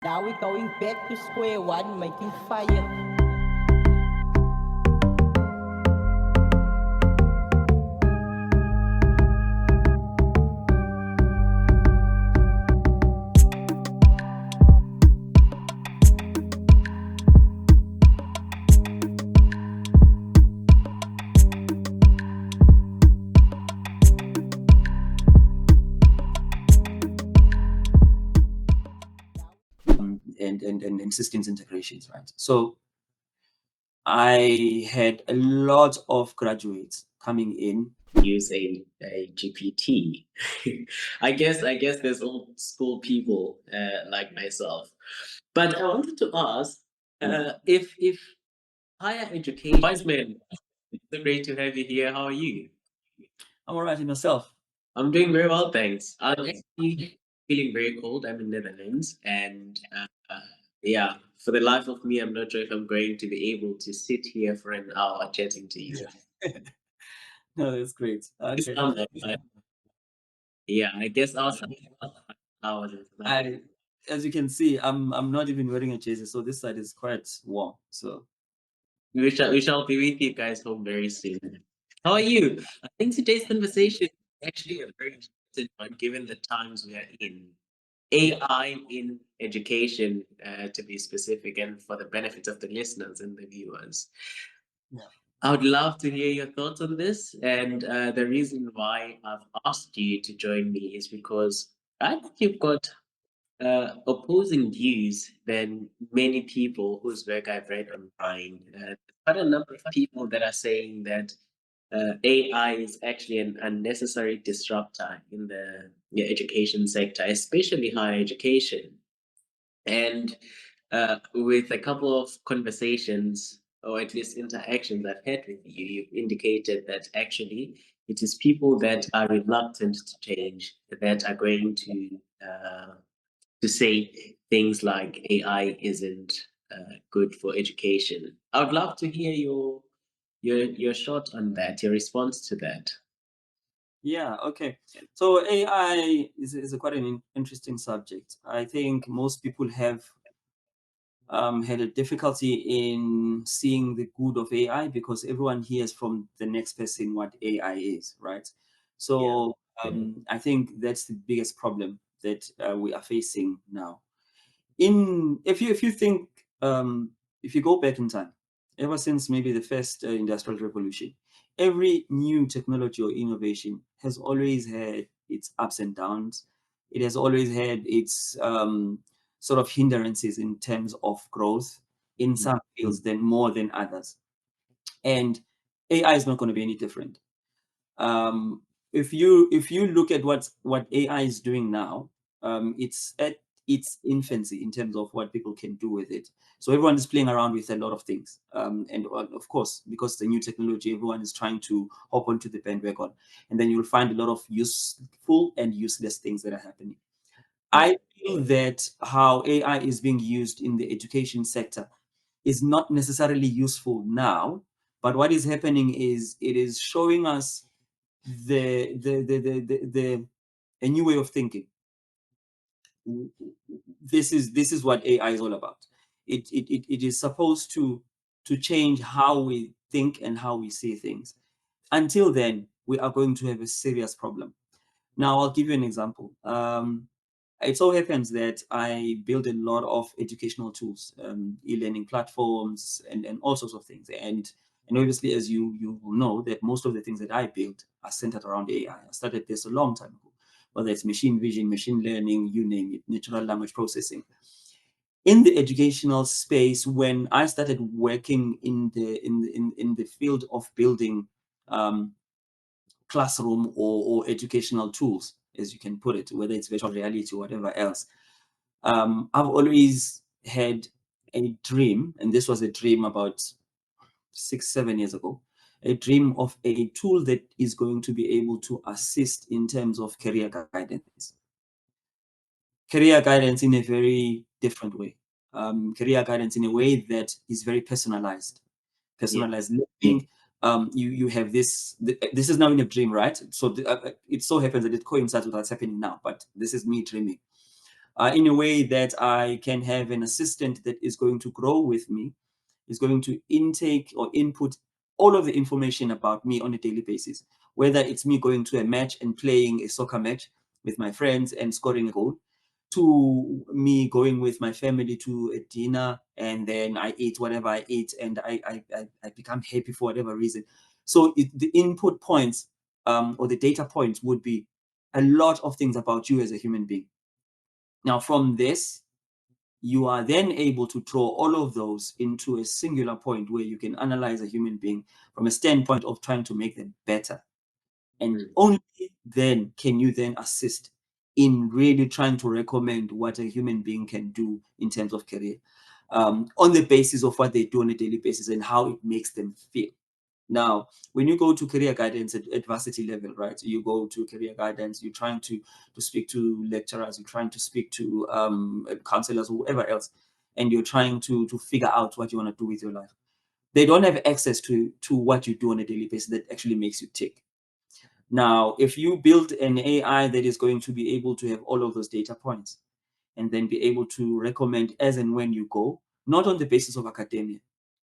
Now we're going back to square one, making fire. And systems integrations, right? So I had a lot of graduates coming in. Use a GPT. I guess there's old school people like myself. But I wanted to ask if higher education. Wiseman, it's so great to have you here. How are you? I'm all right in myself. I'm doing very well, thanks. I'm actually feeling very cold. I'm in Netherlands, and yeah, for the life of me, I'm not sure if I'm going to be able to sit here for an hour chatting to you. No, that's great. Okay. Yeah, I guess hours. As you can see, I'm not even wearing a jersey, so this side is quite warm. So We shall be with you guys home very soon. How are you? I think today's conversation is actually a very important one given the times we are in. AI in education, to be specific, and for the benefit of the listeners and the viewers. yeah. I would love to hear your thoughts on this. And the reason why I've asked you to join me is because I think you've got opposing views than many people whose work I've read online. Quite a number of people that are saying that AI is actually an unnecessary disruptor in the education sector, especially higher education. And with a couple of conversations, or at least interactions I've had with you, you've indicated that actually it is people that are reluctant to change that are going to say things like AI isn't good for education. I would love to hear your shot on that, your response to that. Yeah, okay. So AI is a quite an interesting subject. I think most people have had a difficulty in seeing the good of AI because everyone hears from the next person what AI is, right? So I think that's the biggest problem that we are facing now. If you think if you go back in time, ever since maybe the first industrial revolution, every new technology or innovation has always had its ups and downs. It has always had its sort of hindrances in terms of growth in some fields than more than others. And AI is not going to be any different. Um, if you look at what AI is doing now, it's at its infancy in terms of what people can do with it. So everyone is playing around with a lot of things, and of course, because the new technology, everyone is trying to hop onto the bandwagon, and then you'll find a lot of useful and useless things that are happening. I feel that how AI is being used in the education sector is not necessarily useful now, but what is happening is it is showing us the a new way of thinking. This is what AI is all about. It is supposed to change how we think and how we see things. Until then, we are going to have a serious problem. Now, I'll give you an example. It so happens that I build a lot of educational tools, e-learning platforms, and all sorts of things. And obviously, as you will know, that most of the things that I build are centered around AI. I started this a long time ago, whether it's machine vision, machine learning, you name it, natural language processing. In the educational space, when I started working in the field of building classroom or educational tools, as you can put it, whether it's virtual reality or whatever else. I've always had a dream, and this was a dream about 6, 7 years ago, a dream of a tool that is going to be able to assist in terms of career guidance. Career guidance in a very different way. Career guidance in a way that is very personalized. Personalized learning. You have this. This is now in a dream, right? So it so happens that it coincides with what's happening now. But this is me dreaming. in a way that I can have an assistant that is going to grow with me, is going to intake or input all of the information about me on a daily basis, whether it's me going to a match and playing a soccer match with my friends and scoring a goal, to me going with my family to a dinner and then I eat whatever I eat and I become happy for whatever reason. So the input points or the data points would be a lot of things about you as a human being. Now, from this, you are then able to draw all of those into a singular point where you can analyze a human being from a standpoint of trying to make them better. And only then can you then assist in really trying to recommend what a human being can do in terms of career, on the basis of what they do on a daily basis and how it makes them feel. Now, when you go to career guidance at varsity level, right? You go to career guidance, you're trying to speak to lecturers, you're trying to speak to counselors or whoever else, and you're trying to figure out what you want to do with your life. They don't have access to what you do on a daily basis that actually makes you tick. Now, if you build an AI that is going to be able to have all of those data points and then be able to recommend as and when you go, not on the basis of academia,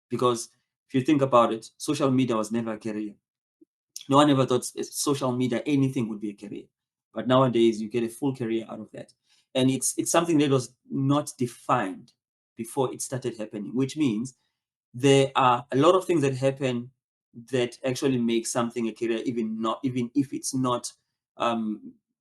because if you think about it, social media was never a career. No one ever thought social media, anything would be a career. But nowadays, you get a full career out of that. And it's something that was not defined before it started happening, which means there are a lot of things that happen that actually make something a career, even if it's not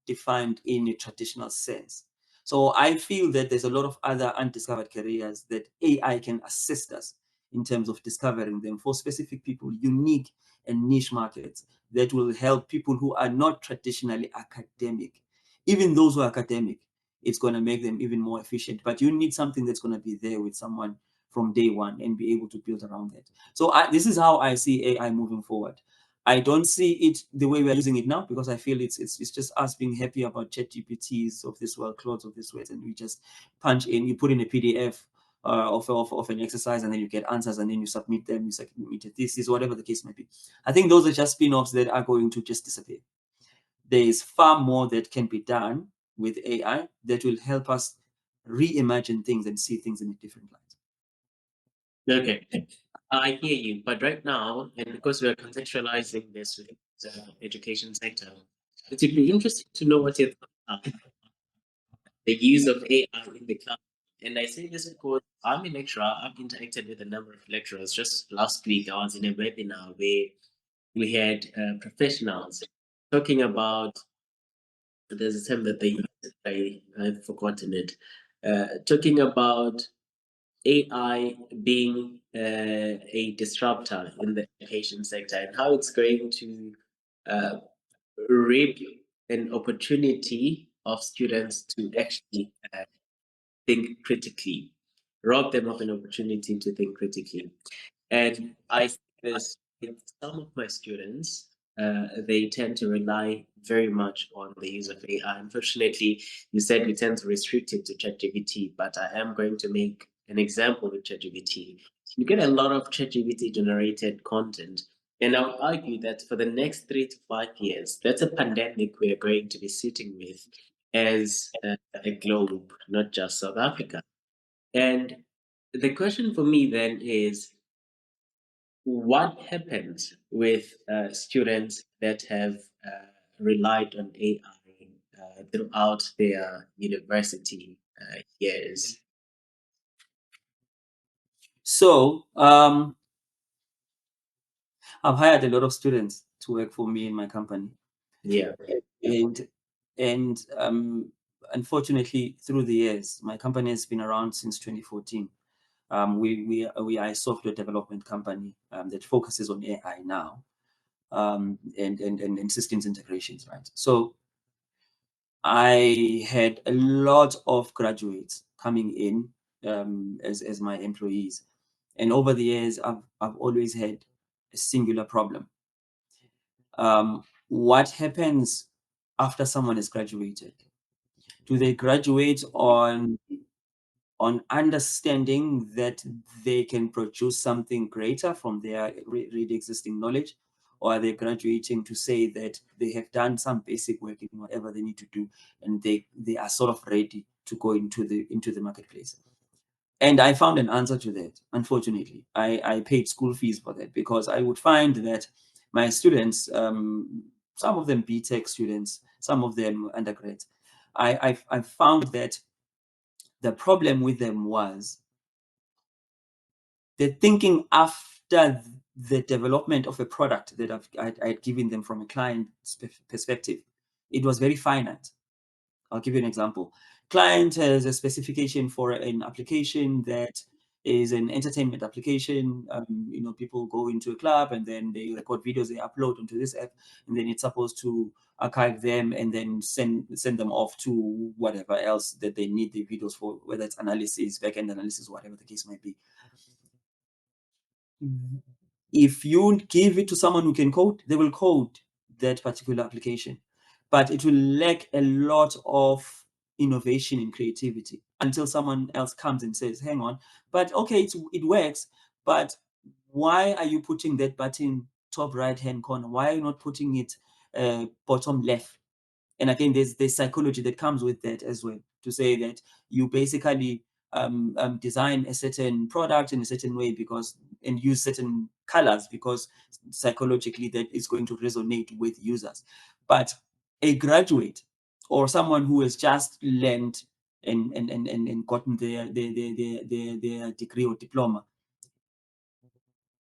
defined in a traditional sense. So I feel that there's a lot of other undiscovered careers that AI can assist us in terms of discovering them for specific people, unique and niche markets that will help people who are not traditionally academic. Even those who are academic, it's going to make them even more efficient. But you need something that's going to be there with someone from day one and be able to build around that. So this is how I see AI moving forward. I don't see it the way we're using it now, because I feel it's just us being happy about ChatGPTs of this world, Claudes of this world, and we just punch in, you put in a PDF of an exercise, and then you get answers, and then you submit them, you submit a thesis, whatever the case might be. I think those are just spin-offs that are going to just disappear. There is far more that can be done with AI that will help us reimagine things and see things in a different light. Okay, I hear you, but right now, and because we are contextualizing this with the education sector, it would be interesting to know what your thoughts are on the use of AI in the class. And I say this because I'm a lecturer. I've interacted with a number of lecturers. Just last week, I was in a webinar where we had professionals talking about, there's a term that they use, I've forgotten it, talking about AI being a disruptor in the education sector and how it's going to uh, rape an opportunity of students to actually think critically, rob them of an opportunity to think critically. And I see this with some of my students. They tend to rely very much on the use of AI. Unfortunately, you said we tend to restrict it to ChatGPT, but I am going to make an example with ChatGPT. You get a lot of ChatGPT generated content. And I'll argue that for the next 3 to 5 years, that's a pandemic we're going to be sitting with as a globe, not just South Africa. And the question for me then is, what happens with students that have relied on AI throughout their university years? So I've hired a lot of students to work for me in my company, Yeah. and unfortunately, through the years, my company has been around since 2014. We are a software development company that focuses on AI now, and systems integrations, right? So I had a lot of graduates coming in as my employees, and over the years, I've always had a singular problem. What happens after someone has graduated? Do they graduate on understanding that they can produce something greater from their already existing knowledge, or are they graduating to say that they have done some basic work in whatever they need to do and they are sort of ready to go into the marketplace? And I found an answer to that. Unfortunately, I paid school fees for that, because I would find that my students, some of them BTech students, some of them undergrads, I found that the problem with them was the thinking after the development of a product that I'd given them from a client perspective. It was very finite. I'll give you an example. Client has a specification for an application that is an entertainment application. People go into a club and then they record videos, they upload onto this app, and then it's supposed to archive them and then send them off to whatever else that they need the videos for, whether it's analysis, backend analysis, whatever the case might be. If you give it to someone who can code, they will code that particular application, but it will lack a lot of innovation and creativity until someone else comes and says, hang on, but okay, it works, but why are you putting that button top right hand corner? Why are you not putting it bottom left? And again, there's psychology that comes with that as well, to say that you basically design a certain product in a certain way and use certain colors because psychologically that is going to resonate with users. But a graduate or someone who has just learned and gotten their degree or diploma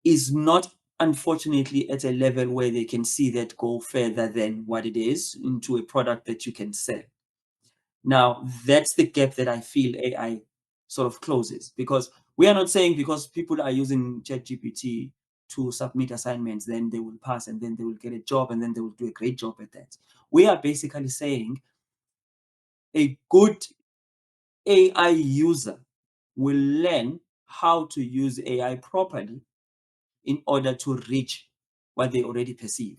is not, unfortunately, at a level where they can see that go further than what it is into a product that you can sell. Now, that's the gap that I feel AI sort of closes, because we are not saying because people are using ChatGPT to submit assignments, then they will pass and then they will get a job and then they will do a great job at that. We are basically saying a good AI user will learn how to use AI properly in order to reach what they already perceive.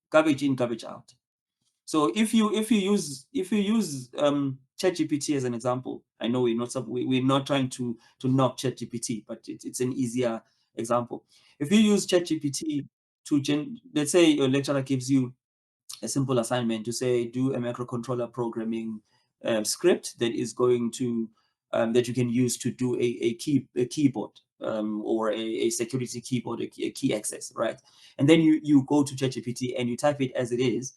Garbage in, garbage out. So if you use ChatGPT as an example, I know we're not trying to knock ChatGPT, but it's an easier example. If you use ChatGPT let's say your lecturer gives you a simple assignment to say do a microcontroller programming script that is going to that you can use to do a keyboard or a security keyboard, a key access, right? And then you go to ChatGPT and you type it as it is.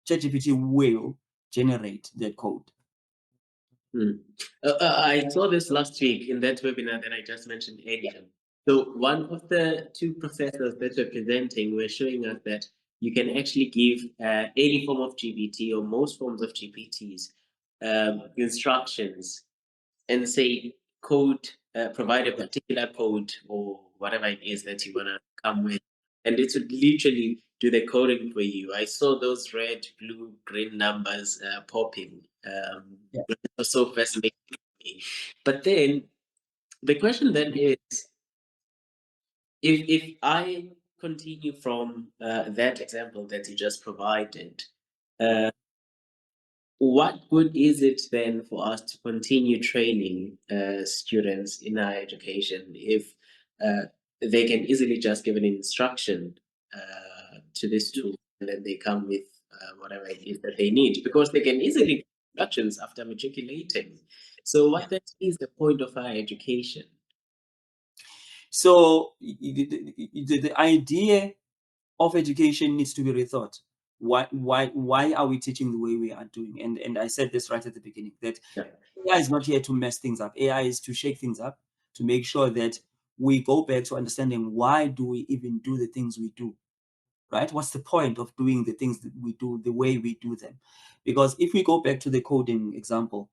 ChatGPT will generate that code. I saw this last week in that webinar that I just mentioned earlier. So one of the two professors that were presenting were showing us that you can actually give any form of GPT or most forms of GPTs instructions and say provide a particular code or whatever it is that you want to come with. And it would literally do the coding for you. I saw those red, blue, green numbers popping. It was so fascinating to me. But then the question then is, if I continue from that example that you just provided, what good is it then for us to continue training students in our education if they can easily just give an instruction to this tool and then they come with whatever it is that they need, because they can easily give instructions after matriculating. So what then is the point of our education? So the idea of education needs to be rethought. Why are we teaching the way we are doing? And I said this right at the beginning, that AI is not here to mess things up. AI is to shake things up, to make sure that we go back to understanding why do we even do the things we do, right? What's the point of doing the things that we do the way we do them? Because if we go back to the coding example,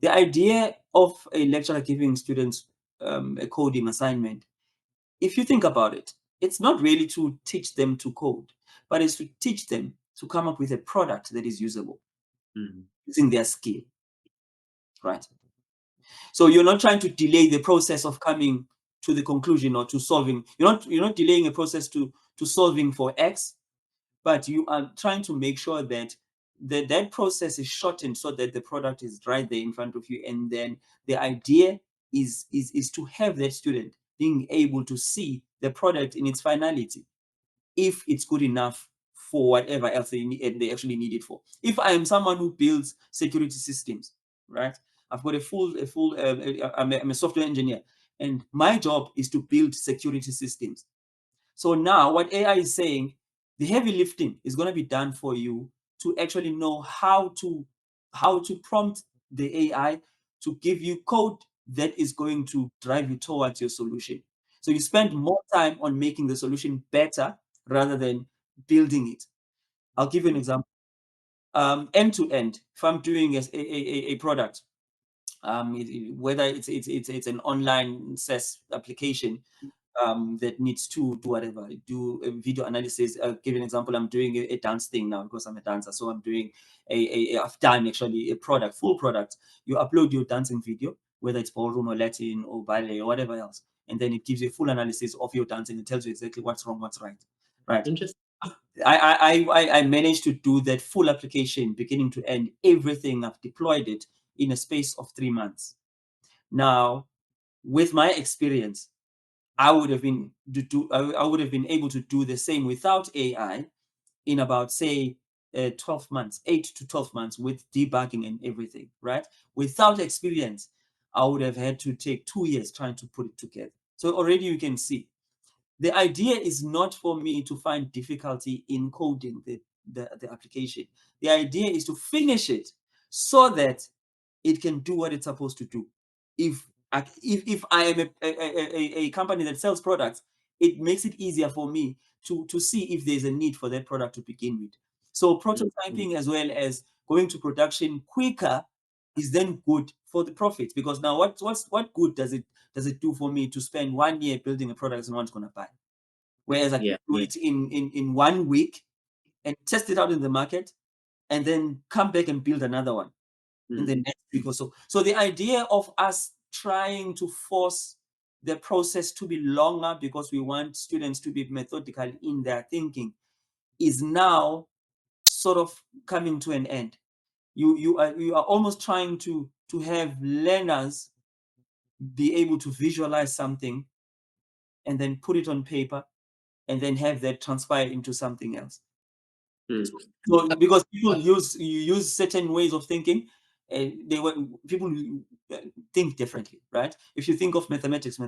the idea of a lecturer giving students a coding assignment, if you think about it, it's not really to teach them to code, but it's to teach them to come up with a product that is usable using their skill, right? So you're not trying to delay the process of coming to the conclusion or to solving. You're not delaying a process to solving for X, but you are trying to make sure that that process is shortened so that the product is right there in front of you. And then the idea is to have that student being able to see the product in its finality, if it's good enough for whatever else they actually need it for. If I am someone who builds security systems, right? I've got I'm a software engineer, and my job is to build security systems. So now what AI is saying, the heavy lifting is going to be done for you to actually know how to prompt the AI to give you code that is going to drive you towards your solution. So you spend more time on making the solution better rather than building it. I'll give you an example. End to end, if I'm doing a product, whether it's an online SaaS application, that needs to do whatever, do a video analysis. I'll give you an example. I'm doing a dance thing now because I'm a dancer. So I'm doing I've done actually a product, full product. You upload your dancing video, whether it's ballroom or Latin or ballet or whatever else. And then it gives you a full analysis of your dancing. It tells you exactly what's wrong, what's right. Right. Interesting. I managed to do that full application, beginning to end, everything. I've deployed it in a space of 3 months. Now, with my experience, I would have been able to do the same without AI in about, say, 12 months, 8 to 12 months, with debugging and everything, right? Without experience, I would have had to take 2 years trying to put it together. So already you can see, the idea is not for me to find difficulty in coding the application. The idea is to finish it so that it can do what it's supposed to do. If I am a company that sells products, it makes it easier for me to see if there's a need for that product to begin with. So prototyping as well as going to production quicker is then good for the profits, because now what good does it do for me to spend 1 year building a product no one's going to buy, whereas I can do it in 1 week and test it out in the market and then come back and build another one in the next week or so. So the idea of us trying to force the process to be longer because we want students to be methodical in their thinking is now sort of coming to an end. You are almost trying to have learners be able to visualize something and then put it on paper and then have that transpire into something else. So because people use certain ways of thinking, people think differently, right? If you think of mathematics,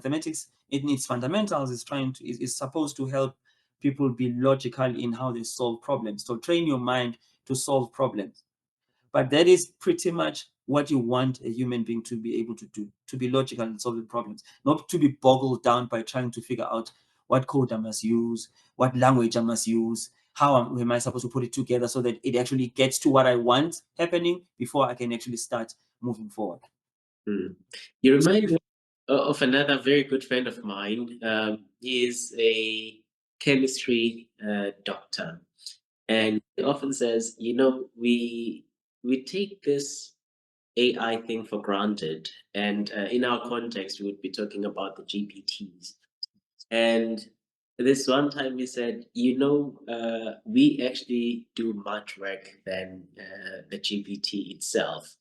it needs fundamentals. Is supposed to help people be logical in how they solve problems. So train your mind to solve problems. But that is pretty much what you want a human being to be able to do, to be logical in solving problems, not to be boggled down by trying to figure out what code I must use, what language I must use, how am I supposed to put it together so that it actually gets to what I want happening before I can actually start moving forward. You remind me of another very good friend of mine. He is a chemistry doctor, and he often says, we take this AI thing for granted, and in our context, we would be talking about the GPTs. And this one time he said, we actually do much work than the GPT itself,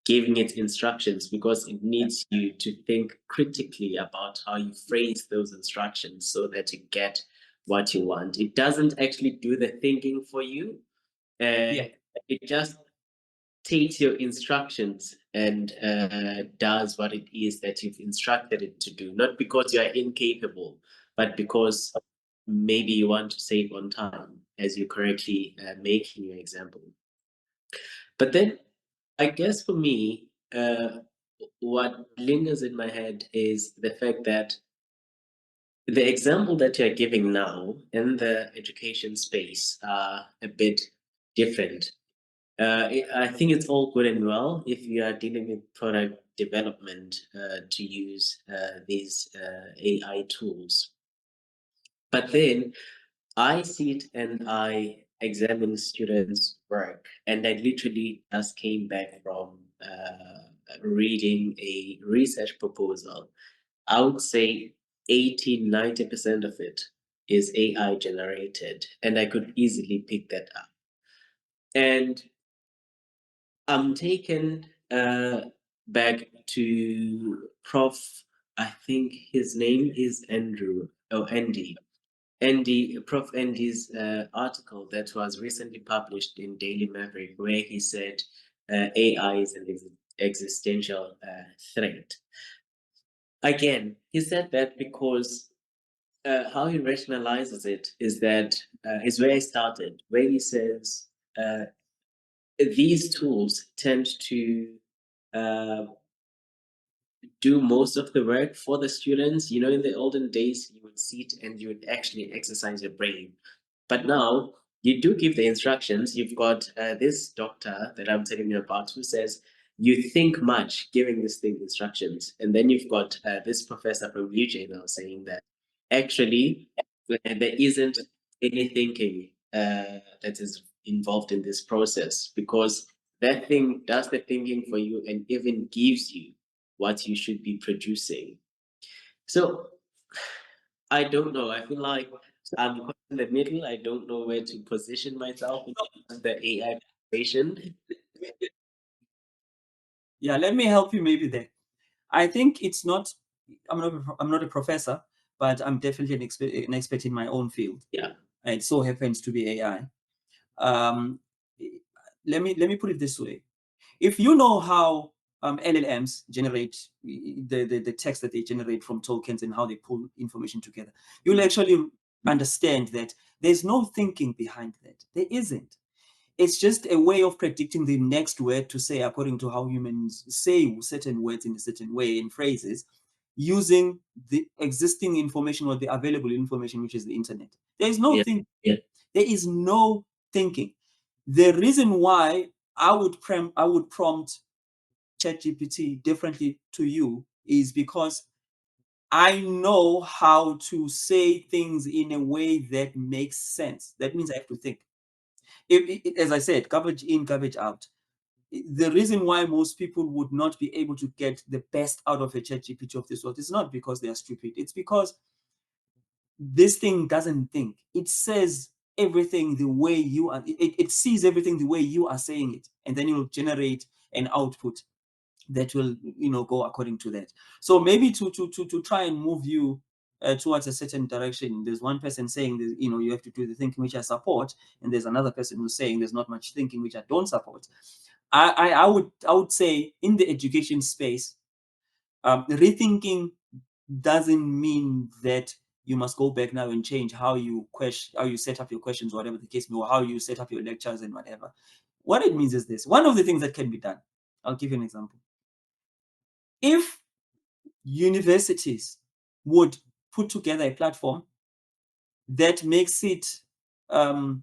giving it instructions, because it needs you to think critically about how you phrase those instructions so that you get what you want. It doesn't actually do the thinking for you. It just takes your instructions and does what it is that you've instructed it to do, not because you are incapable, but because maybe you want to save on time, as you correctly make in your example. But then, I guess for me, what lingers in my head is the fact that the example that you're giving now in the education space are a bit different. I think it's all good and well if you are dealing with product development to use these AI tools. But then I sit and I examine students' work, and I literally just came back from reading a research proposal. I would say 80-90% of it is AI generated, and I could easily pick that up. And I'm taken back to Prof. I think his name is Andy. Prof. Andy's article that was recently published in Daily Maverick, where he said AI is an existential threat. Again, he said that because how he rationalizes it is that is where he started, where he says these tools tend to uh, do most of the work for the students. You know, in the olden days, you would sit and you would actually exercise your brain. But now you do give the instructions. You've got this doctor that I'm telling you about who says you think much giving this thing instructions. And then you've got this professor from UJ now saying that actually there isn't any thinking that is involved in this process, because that thing does the thinking for you and even gives you what you should be producing. So I don't know. I feel like I'm caught in the middle. I don't know where to position myself in the AI situation. Yeah, let me help you maybe there. I think it's not, I'm not a professor, but I'm definitely an expert in my own field. Yeah. And it so happens to be AI. Um, let me put it this way. If you know how LLMs generate the text that they generate from tokens and how they pull information together, you'll actually understand that there's no thinking behind that. There isn't. It's just a way of predicting the next word to say according to how humans say certain words in a certain way in phrases, using the existing information or the available information, which is the internet. There is no thinking. Yeah. There is no thinking. The reason why I would prompt ChatGPT differently to you is because I know how to say things in a way that makes sense. That means I have to think. As I said, garbage in, garbage out. The reason why most people would not be able to get the best out of a ChatGPT of this world is not because they are stupid. It's because this thing doesn't think. It says everything the way you are. It sees everything the way you are saying it, and then it will generate an output that will go according to that. So maybe to try and move you towards a certain direction, there's one person saying that you have to do the thinking, which I support, and there's another person who's saying there's not much thinking, which I don't support. I would say in the education space, rethinking doesn't mean that you must go back now and change how you set up your questions, whatever the case may be, or how you set up your lectures and whatever. What it means is this: one of the things that can be done. I'll give you an example. If universities would put together a platform that makes it, there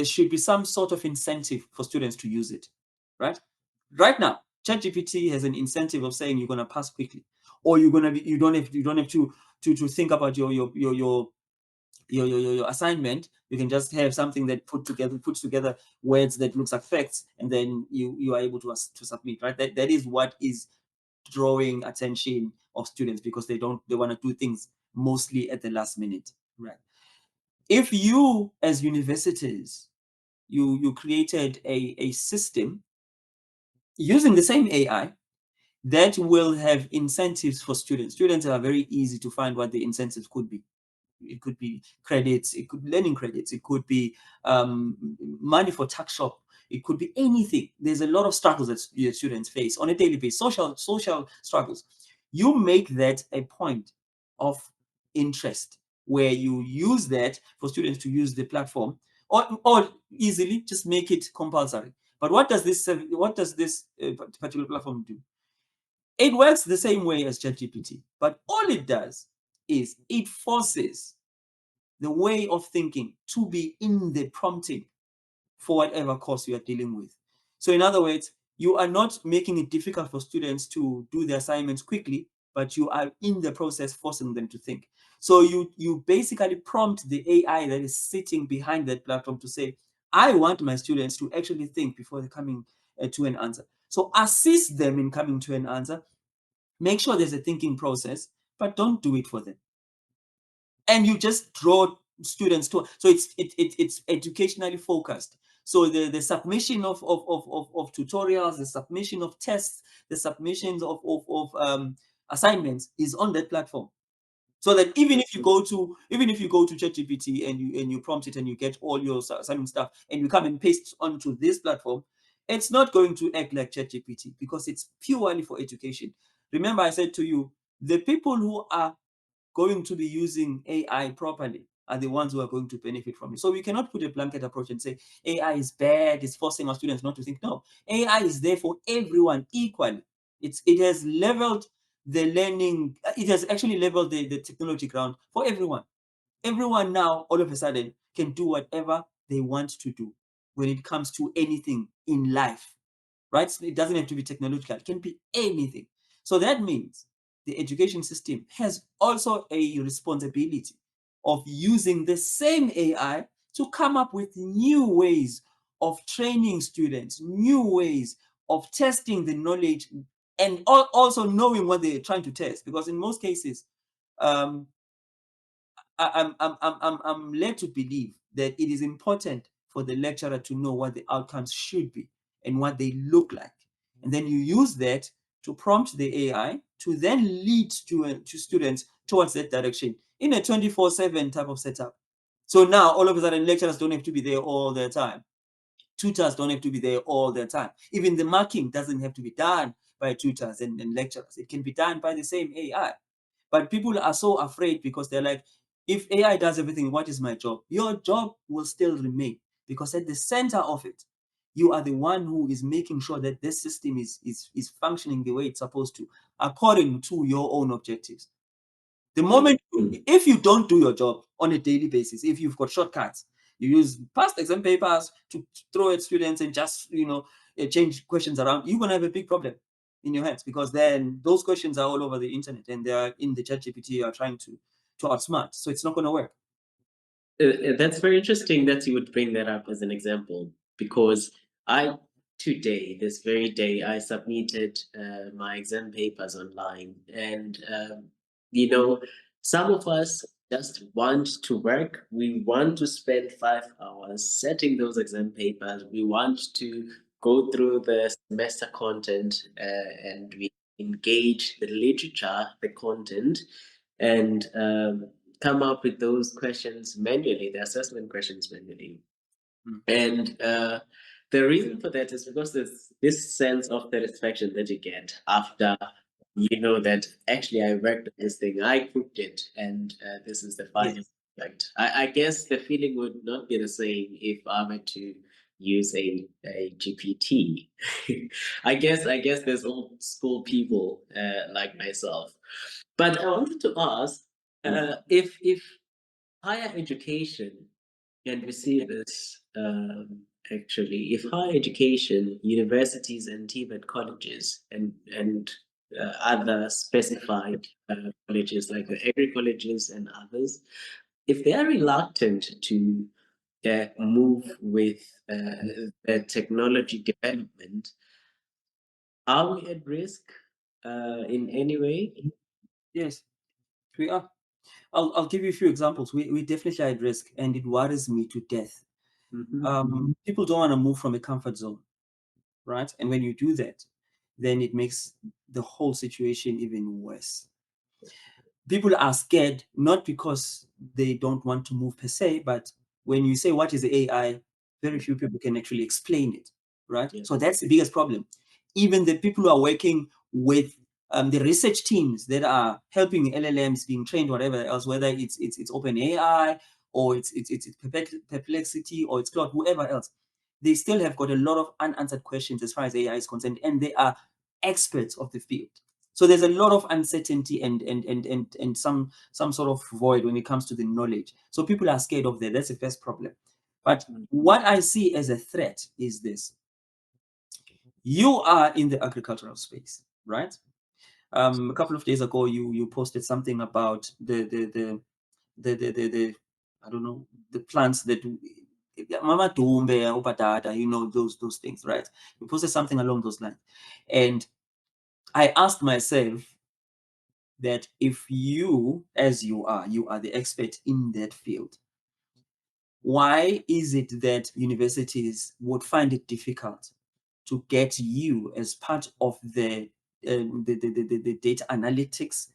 should be some sort of incentive for students to use it, right? Right now, ChatGPT has an incentive of saying you're going to pass quickly, or you don't have to think about your assignment. You can just have something that puts together words that looks like facts, and then you are able to submit, right? That is what is drawing attention of students, because they want to do things mostly at the last minute, right? If you, as universities, you created a system using the same AI that will have incentives for students. Students are very easy to find what the incentives could be. It could be credits, it could be learning credits, it could be money for tax shop, it could be anything. There's a lot of struggles that students face on a daily basis, social struggles. You make that a point of interest where you use that for students to use the platform, or easily just make it compulsory. But what does this particular platform do? It works the same way as ChatGPT, but all it does is it forces the way of thinking to be in the prompting for whatever course you are dealing with. So in other words, you are not making it difficult for students to do the assignments quickly, but you are in the process forcing them to think. So you basically prompt the AI that is sitting behind that platform to say, I want my students to actually think before they're coming to an answer. So assist them in coming to an answer. Make sure there's a thinking process, but don't do it for them. And you just draw students to, so it's educationally focused. So the submission of tutorials, the submission of tests, the submissions of assignments is on that platform. So that even if you go to ChatGPT and you prompt it and you get all your assignment stuff and you come and paste onto this platform, it's not going to act like ChatGPT because it's purely for education. Remember, I said to you, the people who are going to be using AI properly are the ones who are going to benefit from it. So we cannot put a blanket approach and say AI is bad, it's forcing our students not to think. No, AI is there for everyone equally. It has leveled the learning, it has actually leveled the technology ground for everyone. Everyone now, all of a sudden, can do whatever they want to do when it comes to anything in life, right? So it doesn't have to be technological, it can be anything. So that means the education system has also a responsibility of using the same AI to come up with new ways of training students, new ways of testing the knowledge, and also knowing what they're trying to test. Because in most cases, um, I'm led to believe that it is important for the lecturer to know what the outcomes should be and what they look like. And then you use that to prompt the AI to then lead students towards that direction in a 24/7 type of setup. So now all of a sudden lecturers don't have to be there all the time. Tutors don't have to be there all the time. Even the marking doesn't have to be done by tutors and lecturers. It can be done by the same AI. But people are so afraid because they're like, if AI does everything, what is my job? Your job will still remain because at the center of it, you are the one who is making sure that this system is functioning the way it's supposed to, according to your own objectives. The moment, if you don't do your job on a daily basis, if you've got shortcuts, you use past exam papers to throw at students and just, change questions around, you're going to have a big problem in your hands because then those questions are all over the internet and they're in the chat GPT you are trying to outsmart. So it's not going to work. That's very interesting that you would bring that up as an example because today, this very day, I submitted my exam papers online, and some of us just want to work. We want to spend 5 hours setting those exam papers. We want to go through the semester content, and we engage the literature, the content, and come up with those questions manually, the assessment questions manually. And the reason for that is because there's this sense of satisfaction that you get after you know that actually I worked on this thing, I cooked it, and this is the final product. I guess the feeling would not be the same if I were to use a GPT. I guess there's old school people like myself. But I wanted to ask if higher education can we see this actually if higher education, universities and TVET colleges and other specified colleges like the agri colleges and others, if they are reluctant to move with the technology development, are we at risk in any way? Yes, we are. I'll give you a few examples. We definitely are at risk, and it worries me to death. People don't want to move from a comfort zone, right? And when you do that, then it makes the whole situation even worse. People are scared not because they don't want to move per se, but when you say what is AI, very few people can actually explain it, right? Yeah. So that's the biggest problem. Even the people who are working with the research teams that are helping LLMs being trained, whatever else, whether it's open AI or it's Perplexity or it's Claude, whoever else, they still have got a lot of unanswered questions as far as AI is concerned, and they are experts of the field. So there's a lot of uncertainty and some sort of void when it comes to the knowledge. So people are scared of that. That's the first problem. But what I see as a threat is this. You are in the agricultural space, right? A couple of days ago, you posted something about the I don't know, the plants that Mama Dumbe, Upadada, those things, right? You posted something along those lines. And I asked myself that if you, as you are the expert in that field, why is it that universities would find it difficult to get you as part of the data analytics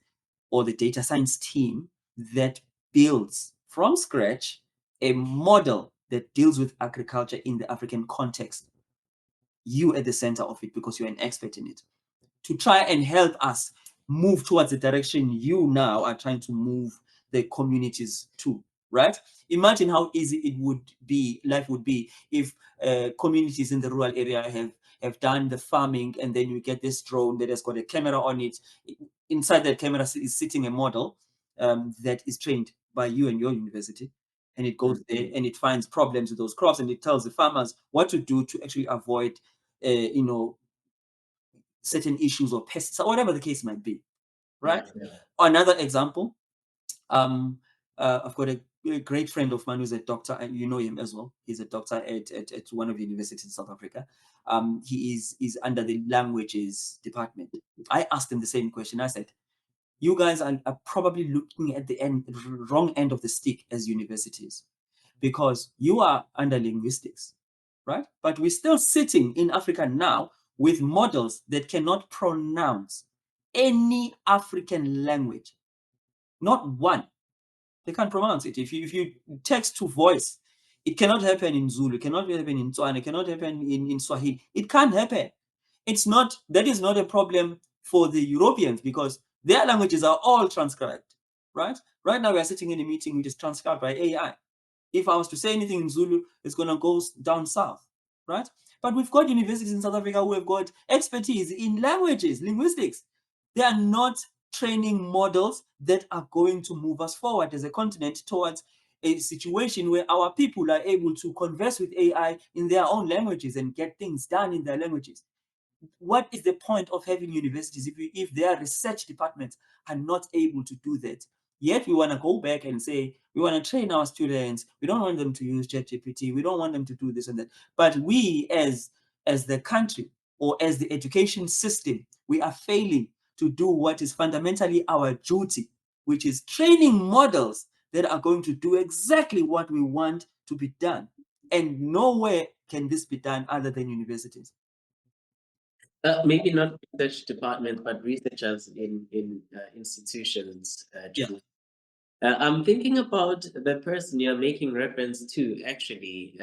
or the data science team that builds from scratch a model that deals with agriculture in the African context. You at the center of it because you're an expert in it, to try and help us move towards the direction you now are trying to move the communities to, right? Imagine how easy it would be, life would be, if communities in the rural area have done the farming, and then you get this drone that has got a camera on it. Inside that camera is sitting a model that is trained by you and your university, and it goes there and it finds problems with those crops, and it tells the farmers what to do to actually avoid certain issues or pests or whatever the case might be, right? Yeah. Another example, I've got a great friend of mine who's a doctor, and you know him as well. He's a doctor at one of the universities in South Africa. He is under the languages department. I asked him the same question. I said, you guys are probably looking at the wrong end of the stick as universities, because you are under linguistics, right? But we're still sitting in Africa now with models that cannot pronounce any African language, not one. They can't pronounce it. If you text to voice, it cannot happen in Zulu, it cannot happen in Tswana, it cannot happen in Swahili. It can't happen. That is not a problem for the Europeans, because their languages are all transcribed, right? Right now we are sitting in a meeting which is transcribed by AI. If I was to say anything in Zulu, it's going to go down south, right? But we've got universities in South Africa who have got expertise in languages, linguistics. They are not training models that are going to move us forward as a continent towards a situation where our people are able to converse with AI in their own languages and get things done in their languages. What is the point of having universities if their research departments are not able to do that? Yet we want to go back and say we want to train our students. We don't want them to use ChatGPT. We don't want them to do this and that. But we, as the country or as the education system, we are failing to do what is fundamentally our duty, which is training models that are going to do exactly what we want to be done. And nowhere can this be done other than universities. Maybe not research department, but researchers in institutions. Julie. I'm thinking about the person you're making reference to, actually,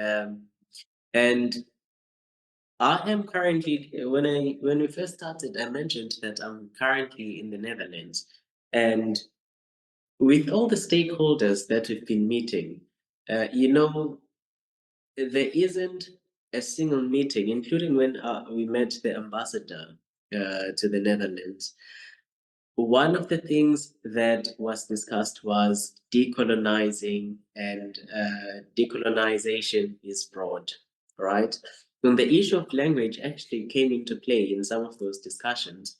and I am currently. When we first started, I mentioned that I'm currently in the Netherlands, and with all the stakeholders that we've been meeting, there isn't a single meeting, including when we met the ambassador to the Netherlands. One of the things that was discussed was decolonizing, and decolonization is broad, right? And the issue of language actually came into play in some of those discussions.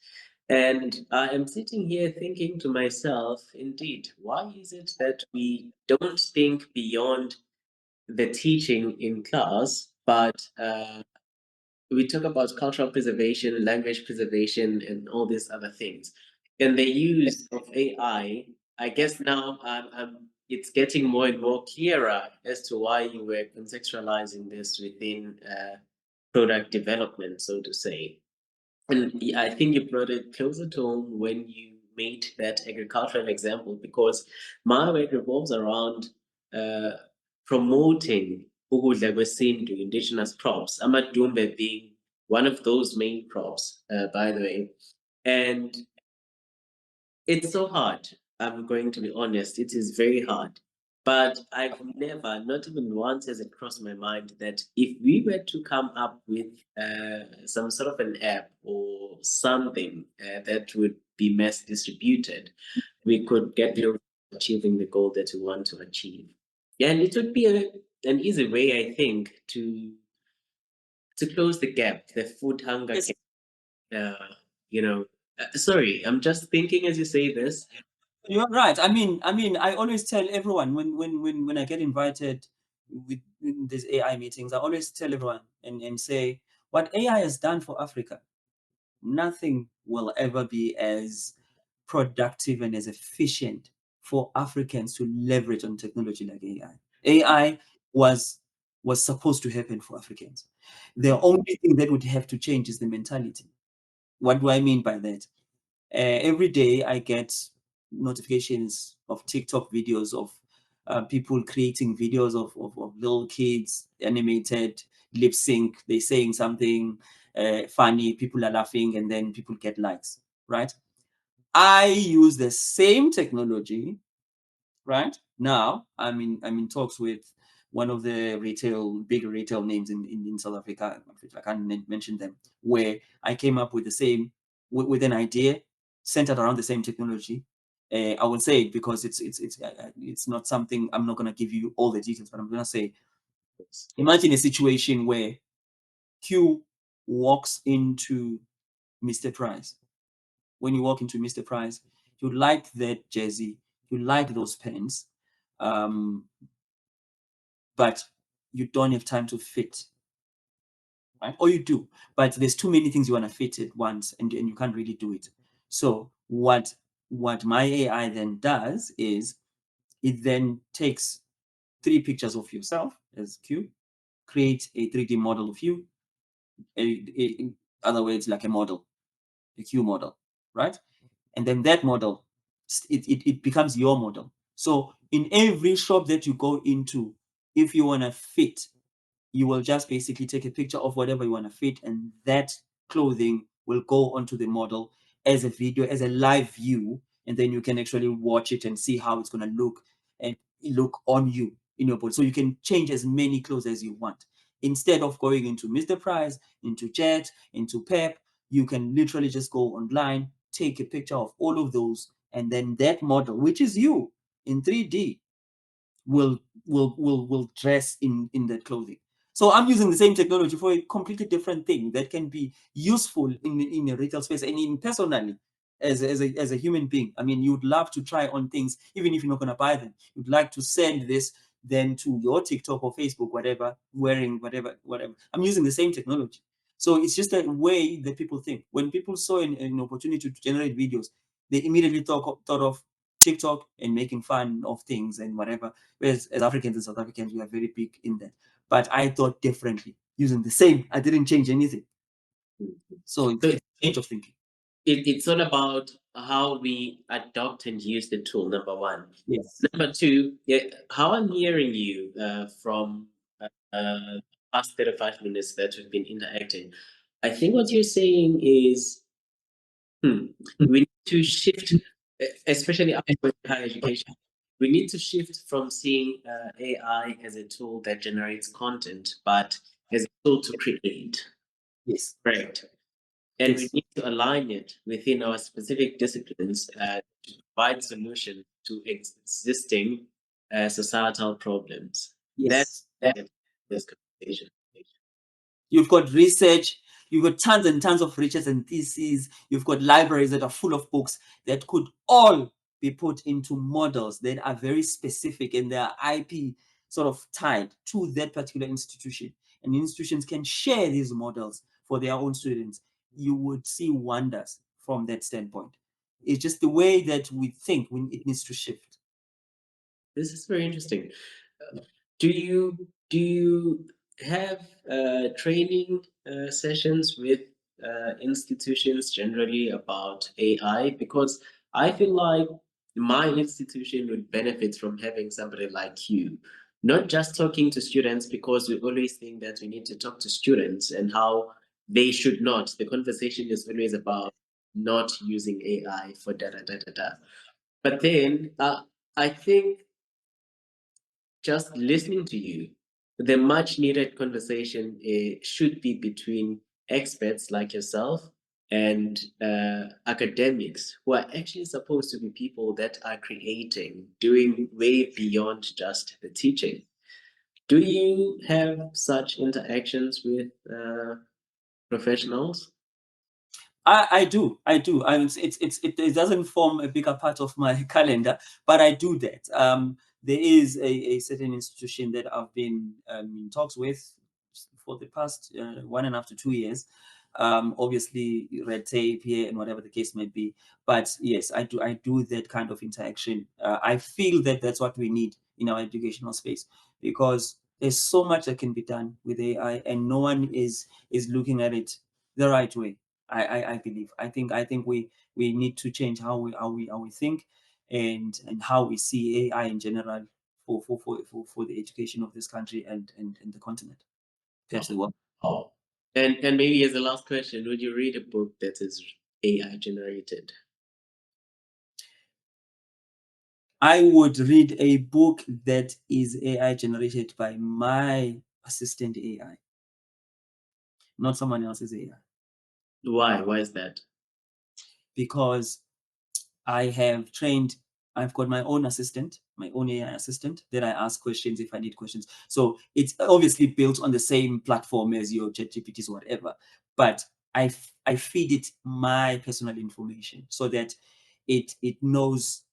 And I am sitting here thinking to myself, indeed, why is it that we don't think beyond the teaching in class, but we talk about cultural preservation, language preservation, and all these other things. And the use of AI, I guess now it's getting more and more clearer as to why you were contextualizing this within product development, so to say. And I think you brought it closer to home when you made that agricultural example, because my work revolves around promoting ukudla kwesintu, indigenous crops, amadumbe being one of those main crops, by the way. And it's so hard. I'm going to be honest, it is very hard. But I've never, not even once has it crossed my mind that if we were to come up with some sort of an app or something that would be mass distributed, we could get close to achieving the goal that we want to achieve. And it would be an easy way, I think, to close the gap, the food hunger Yes. gap. Sorry, I'm just thinking as you say this. You're right. I mean, I always tell everyone when I get invited with in these AI meetings, I always tell everyone and say what AI has done for Africa, nothing will ever be as productive and as efficient for Africans to leverage on technology like AI. AI was supposed to happen for Africans. The only thing that would have to change is the mentality. What do I mean by that? Every day I get notifications of TikTok videos of people creating videos of little kids, animated, lip sync, they're saying something funny, people are laughing, and then people get likes, right? I use the same technology, right? Now I'm in talks with one of the big retail names in South Africa. I can't mention them, where I came up with the same, with an idea centered around the same technology. I will say it because it's not something, I'm not going to give you all the details, but I'm going to say, imagine a situation where Q walks into Mr. Price. When you walk into Mr. Price, you like that jersey, you like those pens, but you don't have time to fit, right? Or you do, but there's too many things you want to fit at once, and you can't really do it. So what my AI then does is it then takes 3 pictures of yourself as Q, creates a 3D model of you, in other words, like a model, a Q model, right? And then that model, it becomes your model. So in every shop that you go into, if you want to fit, you will just basically take a picture of whatever you want to fit, and that clothing will go onto the model as a video, as a live view, and then you can actually watch it and see how it's going to look and look on you in your body. So you can change as many clothes as you want. Instead of going into Mr. Price, into Jet, into Pep, you can literally just go online, take a picture of all of those, and then that model, which is you in 3D, will dress in that clothing. So I'm using the same technology for a completely different thing that can be useful in a retail space and in personally as a human being. I mean, you'd love to try on things, even if you're not going to buy them. You'd like to send this then to your TikTok or Facebook, whatever, wearing whatever. I'm using the same technology. So it's just a way that people think. When people saw an opportunity to generate videos, they immediately thought of TikTok and making fun of things and whatever. Whereas as Africans and South Africans, we are very big in that. But I thought differently, using the same. I didn't change anything. So it's a change of thinking. It's all about how we adopt and use the tool, number one. Yes. Number two, how I'm hearing you from past 35 minutes that we've been interacting, I think what you're saying is we need to shift, especially after higher education, we need to shift from seeing AI as a tool that generates content, but as a tool to create. Yes. Right. And Yes. we need to align it within our specific disciplines to provide solutions to existing societal problems. Yes. That's this conversation. You've got research, you've got tons and tons of research and theses, you've got libraries that are full of books that could all be put into models that are very specific and they are IP sort of tied to that particular institution. And institutions can share these models for their own students. You would see wonders from that standpoint. It's just the way that we think when it needs to shift. This is very interesting. Do you have training sessions with institutions generally about AI? Because I feel like my institution would benefit from having somebody like you, not just talking to students, because we always think that we need to talk to students and how they should not. The conversation is always about not using AI for da da da da da. But then I think just listening to you, the much needed conversation should be between experts like yourself and academics who are actually supposed to be people that are creating, doing way beyond just the teaching. Do you have such interactions with professionals? I do. I mean, it doesn't form a bigger part of my calendar, but I do that. There is a certain institution that I've been in talks with for the past 1.5 to 2 years. Obviously, red tape here and whatever the case may be. But yes, I do. I do that kind of interaction. I feel that that's what we need in our educational space because there's so much that can be done with AI, and no one is looking at it the right way. I believe. I think we need to change how we think. and how we see AI in general for the education of this country and the continent, perhaps the world. Oh. And maybe as a last question, would you read a book that is AI generated? I would read a book that is AI generated by my assistant AI, not someone else's AI. Why? Why is that? Because I've got my own assistant, my own AI assistant that I ask questions if I need questions. So it's obviously built on the same platform as your ChatGPTs or whatever, but I feed it my personal information so that it knows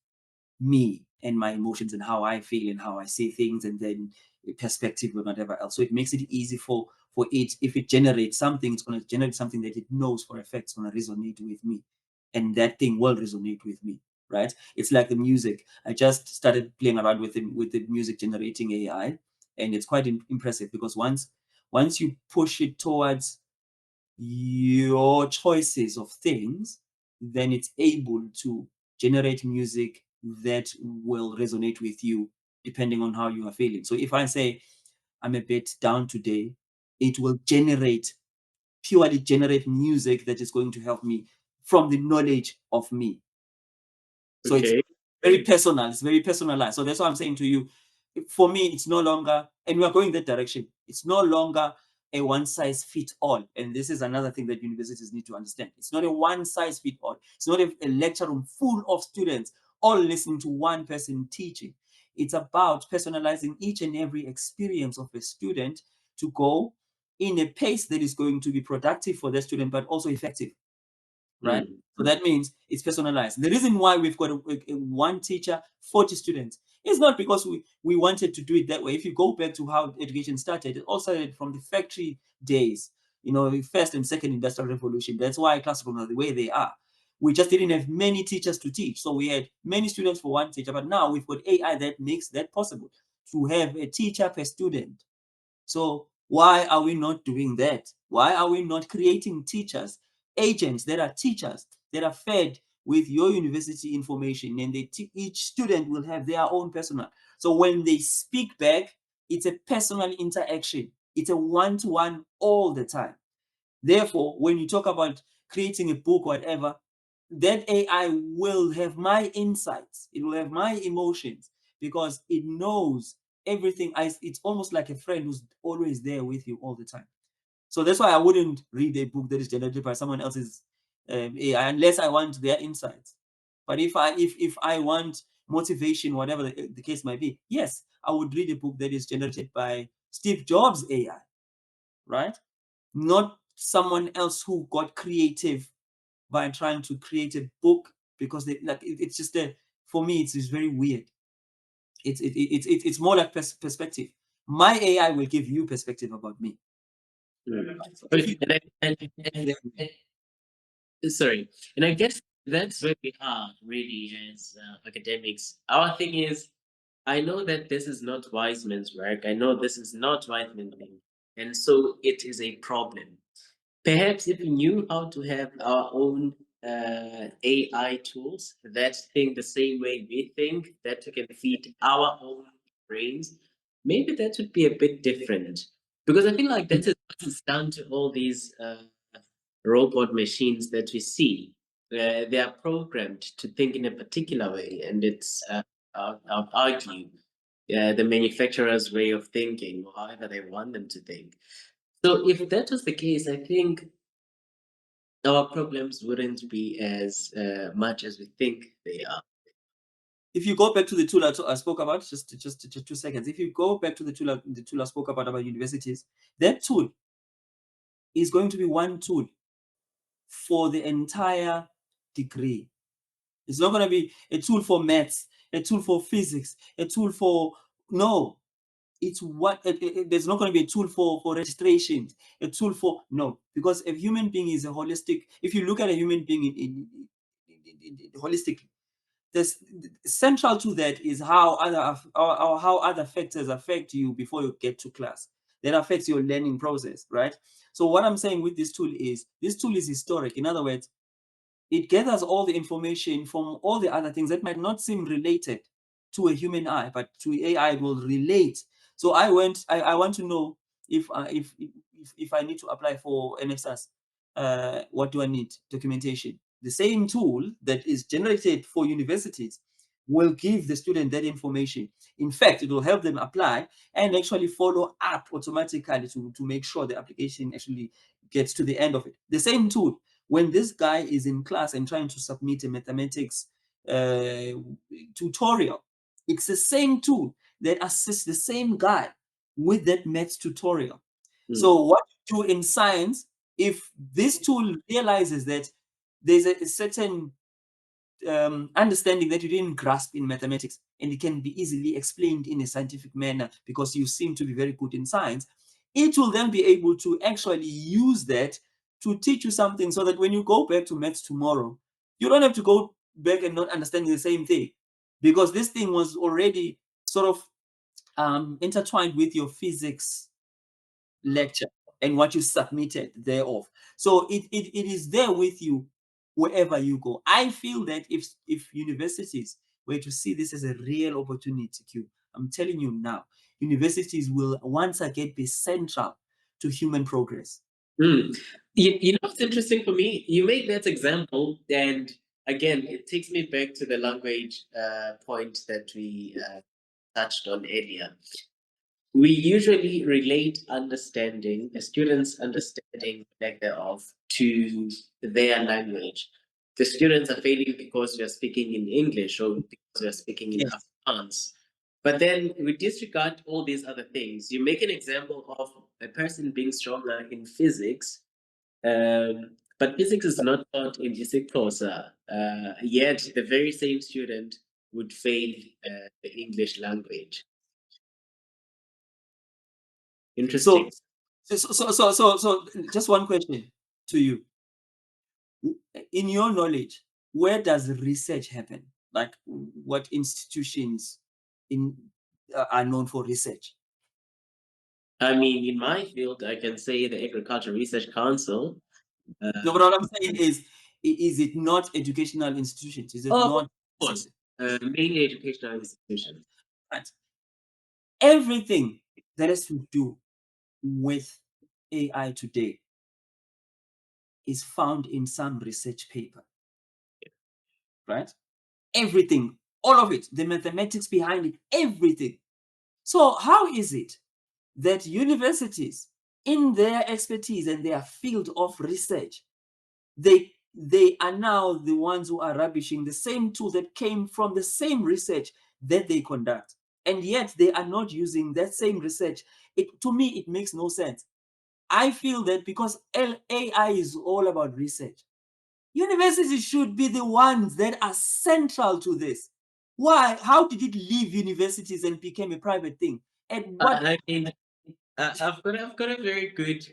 me and my emotions and how I feel and how I see things, and then perspective and whatever else. So it makes it easy for it. If it generates something, it's going to generate something that it knows for a fact is going to resonate with me, and that thing will resonate with me, right? It's like the music. I just started playing around with the music generating AI, and it's quite impressive because once you push it towards your choices of things, then it's able to generate music that will resonate with you depending on how you are feeling. So if I say I'm a bit down today, it will purely generate music that is going to help me from the knowledge of me. So it's very personal. It's very personalized. So that's what I'm saying to you. For me, it's no longer, and we are going that direction. It's no longer a one size fit all. And this is another thing that universities need to understand. It's not a one size fit all. It's not a lecture room full of students all listening to one person teaching. It's about personalizing each and every experience of a student to go in a pace that is going to be productive for the student, but also effective. Right? So that means it's personalized. The reason why we've got a one teacher, 40 students, is not because we wanted to do it that way. If you go back to how education started, it all started from the factory days, the first and second industrial revolution. That's why classrooms are the way they are. We just didn't have many teachers to teach. So we had many students for one teacher, but now we've got AI that makes that possible, to have a teacher per student. So why are we not doing that? Why are we not creating teachers, agents that are teachers, that are fed with your university information, and each student will have their own personal. So when they speak back, it's a personal interaction. It's a one-to-one all the time. Therefore, when you talk about creating a book, whatever, that AI will have my insights. It will have my emotions because it knows everything. It's almost like a friend who's always there with you all the time. So that's why I wouldn't read a book that is generated by someone else's AI unless I want their insights. But if I want motivation, whatever the case might be, yes, I would read a book that is generated by Steve Jobs' AI, right? Not someone else who got creative by trying to create a book, because it's just for me it's very weird. It's more like perspective. My AI will give you perspective about me. Sorry, and I guess that's where we are really as academics. Our thing is, I know that this is not Wiseman's work. I know this is not Wiseman's thing, and so it is a problem. Perhaps if we knew how to have our own AI tools that think the same way we think, that we can feed our own brains, maybe that would be a bit different. Because I feel like that is what is down to all these robot machines that we see. They are programmed to think in a particular way, and it's, I'll argue, the manufacturer's way of thinking, or however they want them to think. So if that was the case, I think our problems wouldn't be as much as we think they are. If you go back to the tool I spoke about, just 2 seconds. If you go back to the tool I spoke about universities, that tool is going to be one tool for the entire degree. It's not going to be a tool for maths, a tool for physics, a tool for no. It's what there's not going to be a tool for registration, a tool for no, because a human being is a holistic. If you look at a human being holistically, this central to that is how other factors affect you before you get to class. That affects your learning process, right? So what I'm saying with this tool is historic. In other words, it gathers all the information from all the other things that might not seem related to a human eye, but to AI it will relate. So I want to know if if I need to apply for NSS, what do I need? Documentation. The same tool that is generated for universities will give the student that information. In fact, it will help them apply and actually follow up automatically to make sure the application actually gets to the end of it. The same tool, when this guy is in class and trying to submit a mathematics tutorial, it's the same tool that assists the same guy with that maths tutorial. So what you do in science, if this tool realizes that there's a certain understanding that you didn't grasp in mathematics, and it can be easily explained in a scientific manner because you seem to be very good in science, it will then be able to actually use that to teach you something, so that when you go back to maths tomorrow, you don't have to go back and not understanding the same thing, because this thing was already sort of intertwined with your physics lecture and what you submitted thereof. So it is there with you wherever you go. I feel that if universities were to see this as a real opportunity, Q, I'm telling you now, universities will once again be central to human progress. You know what's interesting for me? You made that example, and again, it takes me back to the language point that we touched on earlier. We usually relate understanding, a student's understanding lack thereof, to their language. The students are failing because we are speaking in English or because we are speaking in Yes. Afrikaans. But then we disregard all these other things. You make an example of a person being stronger in physics, but physics is not taught in isiXhosa. Yet the very same student would fail the English language. Interesting. So just one question to you. In your knowledge, where does research happen? Like, what institutions are known for research? I mean, in my field, I can say the Agricultural Research Council. No, but what I'm saying is it not educational institutions? Is it Oh, not? of course, mainly educational institutions. Right. Everything that has to do with AI today is found in some research paper, right? Everything, all of it, the mathematics behind it, everything. So how is it that universities, in their expertise and their field of research, they are now the ones who are rubbishing the same tool that came from the same research that they conduct, and yet they are not using that same research? To me, it makes no sense. I feel that because AI is all about research, universities should be the ones that are central to this. Why? How did it leave universities and became a private thing? And what? I mean, I've got a very good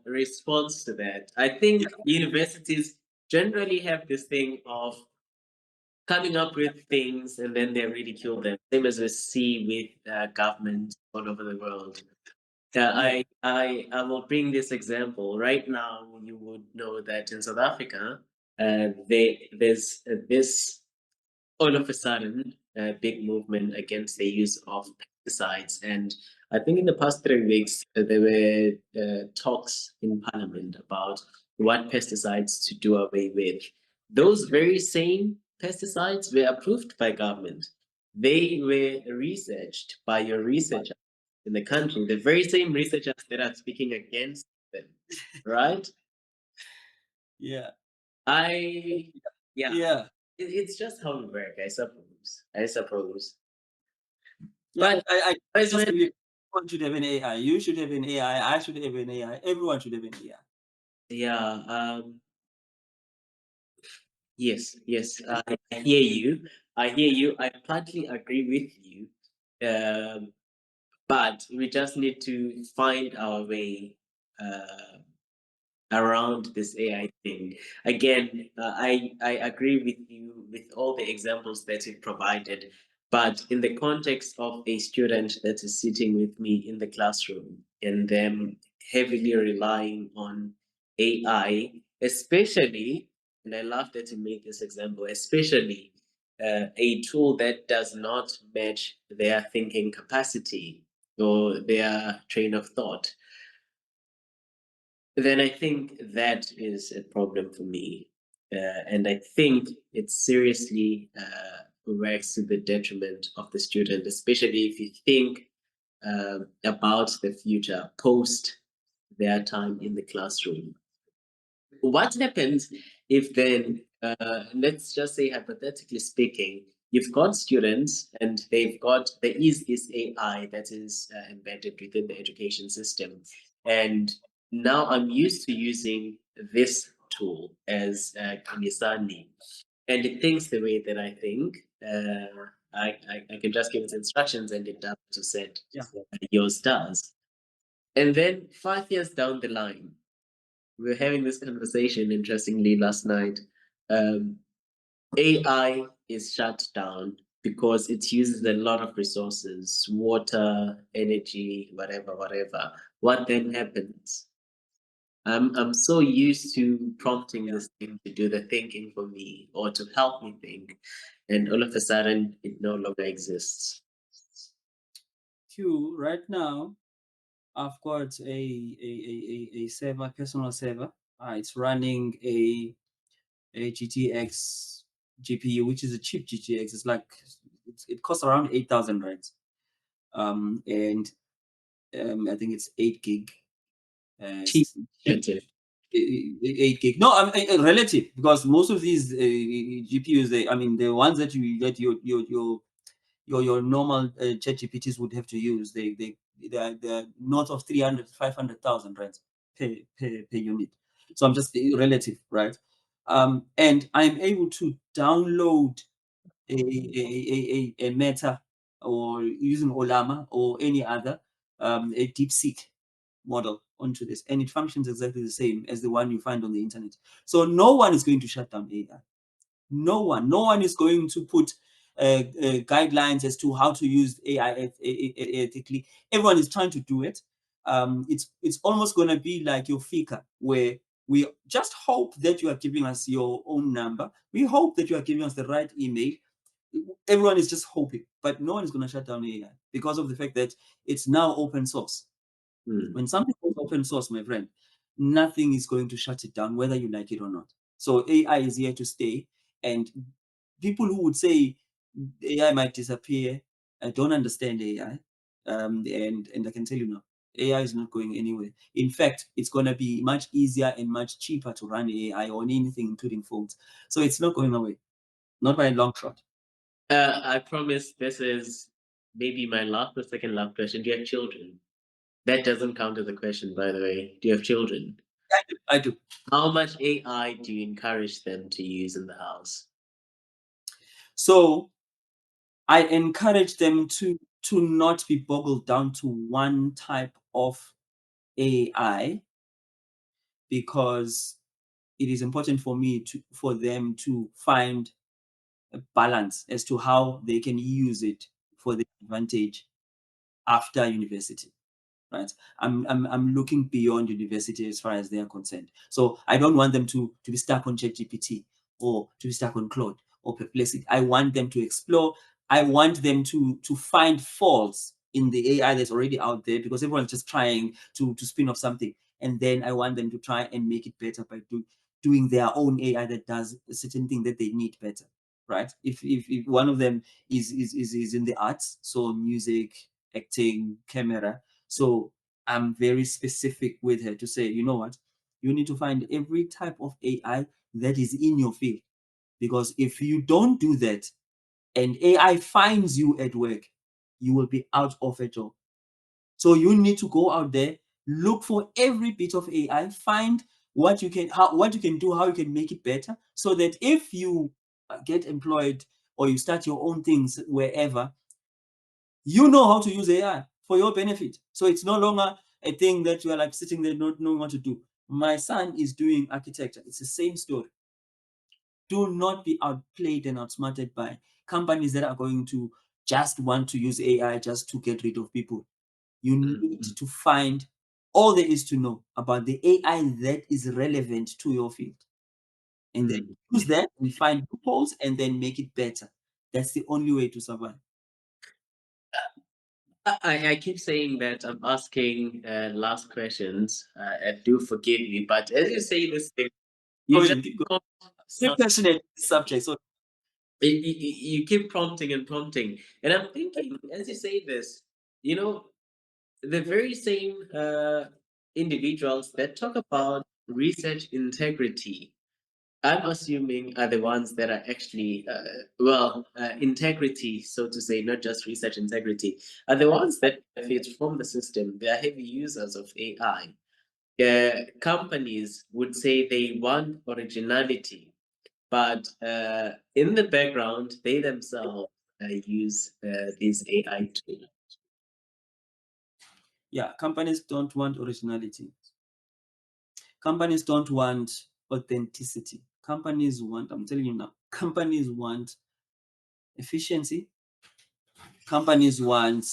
response to that. I think universities generally have this thing of coming up with things and then they ridicule them. Same as we see with governments all over the world. I will bring this example. Right now, you would know that in South Africa, there's this all of a sudden a big movement against the use of pesticides. And I think in the past 3 weeks, there were talks in Parliament about what pesticides to do away with. Those very same pesticides were approved by government. They were researched by your researchers in the country, the very same researchers that are speaking against them, right? Yeah. I, yeah, Yeah. it's just how we work, I suppose. I suppose. Yeah, But I just Wiseman, believe everyone should have an AI. You should have an AI. I should have an AI. Everyone should have an AI. yeah, yes, I hear you. I hear you. I partly agree with you. But we just need to find our way around this AI thing. Again, I agree with you with all the examples that you provided, but in the context of a student that is sitting with me in the classroom and them heavily relying on AI, especially and I love that you made this example, especially a tool that does not match their thinking capacity or their train of thought, then I think that is a problem for me. And I think it seriously works to the detriment of the student, especially if you think about the future post their time in the classroom. What happens if then, let's just say hypothetically speaking, you've got students and there is this AI that is embedded within the education system. And now I'm used to using this tool as Kanisani, and it thinks the way that I think. I can just give it instructions and it does what you said. Yeah. Yours does. And then 5 years down the line, we were having this conversation, interestingly, last night. AI is shut down because it uses a lot of resources, water, energy, whatever. What then happens? I'm so used to prompting this thing to do the thinking for me or to help me think, and all of a sudden it no longer exists. Q, right now, I've got a server, personal server. It's running a GTX GPU, which is a cheap GTX. It's like it costs around 8,000 rands. And I think it's 8 gig. Cheap. Expensive. 8 gig. No, relative, because most of these GPUs, the ones that you get your normal chat GPTs would have to use, they're north of 300, 500,000 rands per unit. So I'm just relative, right? And I'm able to download a Meta or using Olama or any other a DeepSeek model onto this, and it functions exactly the same as the one you find on the internet. So no one is going to shut down AI. No one is going to put guidelines as to how to use AI ethically. Everyone is trying to do it. It's almost going to be like your fika, where we just hope that you are giving us your own number. We hope that you are giving us the right email. Everyone is just hoping, but no one is going to shut down AI because of the fact that it's now open source. When something is open source, my friend, nothing is going to shut it down, whether you like it or not. So AI is here to stay. And people who would say AI might disappear, I don't understand AI. And I can tell you now, AI is not going anywhere. In fact, it's going to be much easier and much cheaper to run AI on anything, including phones. So it's not going away, not by a long shot. I promise this is maybe my last or second last question. Do you have children? That doesn't count as a question, by the way. Do you have children? I do. How much AI do you encourage them to use in the house? So I encourage them to not be boggled down to one type of AI, because it is important for them to find a balance as to how they can use it for their advantage after university. Right? I'm looking beyond university as far as they are concerned. So I don't want them to be stuck on ChatGPT or to be stuck on Claude or Perplexity. I want them to explore. I want them to find faults in the AI that's already out there, because everyone's just trying to spin off something. And then I want them to try and make it better by doing their own AI that does a certain thing that they need better. Right? If one of them is in the arts, so music, acting, camera, so I'm very specific with her to say, you know what, you need to find every type of AI that is in your field. Because if you don't do that and AI finds you at work, you will be out of a job. So you need to go out there, look for every bit of AI, find what you can do, how you can make it better, so that if you get employed or you start your own things wherever, you know how to use AI for your benefit. So it's no longer a thing that you are like sitting there not knowing what to do. My son is doing architecture. It's the same story. Do not be outplayed and outsmarted by companies that are going to just want to use AI just to get rid of people. You need to find all there is to know about the AI that is relevant to your field. and then use that and find loopholes and then make it better. That's the only way to survive. I keep saying that I'm asking last questions. Do forgive me, but as you say this thing, you just Still passionate subject. So you keep prompting and prompting, and I'm thinking as you say this, the very same individuals that talk about research integrity, I'm assuming are the ones that are actually, integrity, so to say, not just research integrity, are the ones that benefit from the system. They are heavy users of AI. Companies would say they want originality, but in the background, they themselves use these AI tools. yeah, companies don't want originality. Companies don't want authenticity. Companies want, I'm telling you now, companies want efficiency. Companies want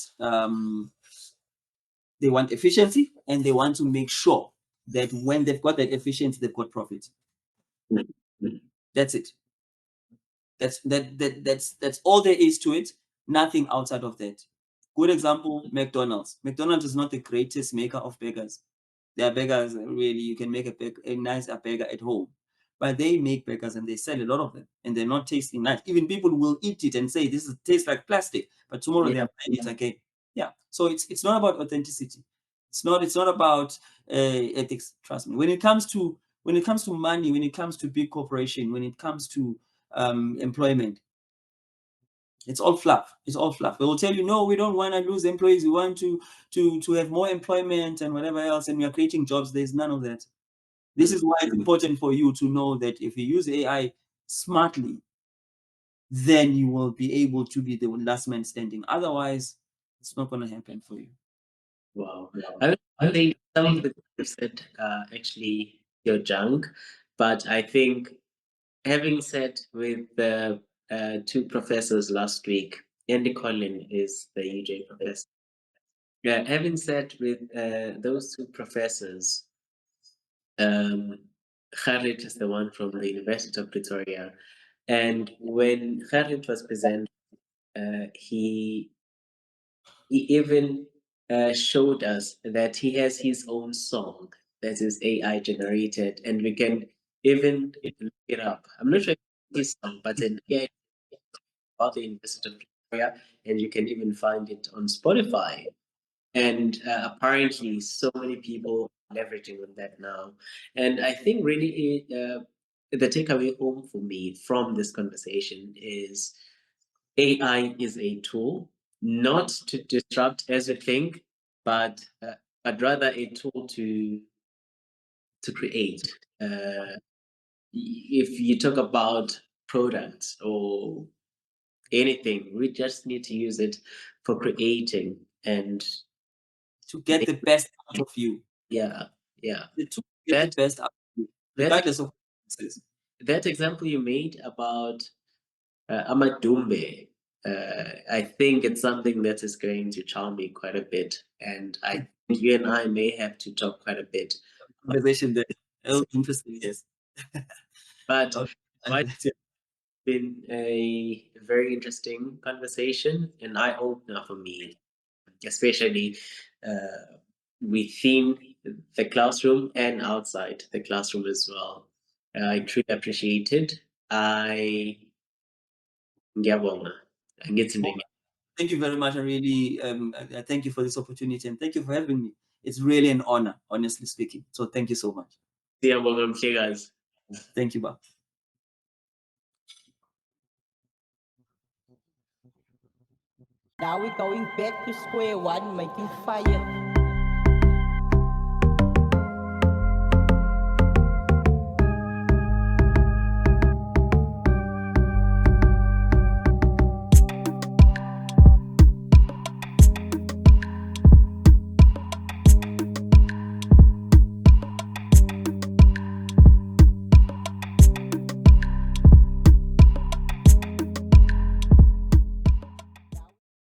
they want efficiency, and they want to make sure that when they've got that efficiency, they've got profit. That's it. That's all there is to it. Nothing outside of that. Good example, McDonald's. McDonald's is not the greatest maker of burgers. Their burgers, really, you can make a nice burger at home. But they make burgers and they sell a lot of them, and they're not tasting nice. Even people will eat it and say this tastes like plastic, but tomorrow they are buying it again. Yeah. So it's not about authenticity. It's not about ethics. Trust me. When it comes to money, when it comes to big corporation, when it comes to employment, it's all fluff. It's all fluff. They will tell you, no, we don't want to lose employees. We want to have more employment and whatever else, and we are creating jobs. There's none of that. This is why it's important for you to know that if you use AI smartly, then you will be able to be the last man standing. Otherwise, it's not going to happen for you. Wow. I think some of the things that actually your junk, but I think having said with the two professors last week, Andy Collin is the UJ professor. Yeah, having said with those two professors, Khalid is the one from the University of Pretoria, and when Khalid was present, he even showed us that he has his own song that is AI generated, and we can even look it up. I'm not sure if it's his song, but an AI about the University of Victoria, and you can even find it on Spotify. And apparently, so many people are leveraging on that now. And I think really the takeaway home for me from this conversation is AI is a tool, not to disrupt as you think, but rather a tool to create. If you talk about products or anything, we just need to use it for creating and To get the best out of you. yeah. To get the best out of you, regardless of what it says. That example you made about Amadumbe, I think it's something that is going to charm me quite a bit, and I think you and I may have to talk quite a bit. Conversation there. Oh, interesting, yes. But Okay. it's been a very interesting conversation, an eye opener for me, especially within the classroom and outside the classroom as well. I truly appreciate it. Ngiyabonga. Angithi Thank you very much. I really I thank you for this opportunity, and thank you for having me. It's really an honor, honestly speaking. So thank you so much. Siyabonga Mhlekazi. Thank you, Bob. Now we're going back to square one, making fire.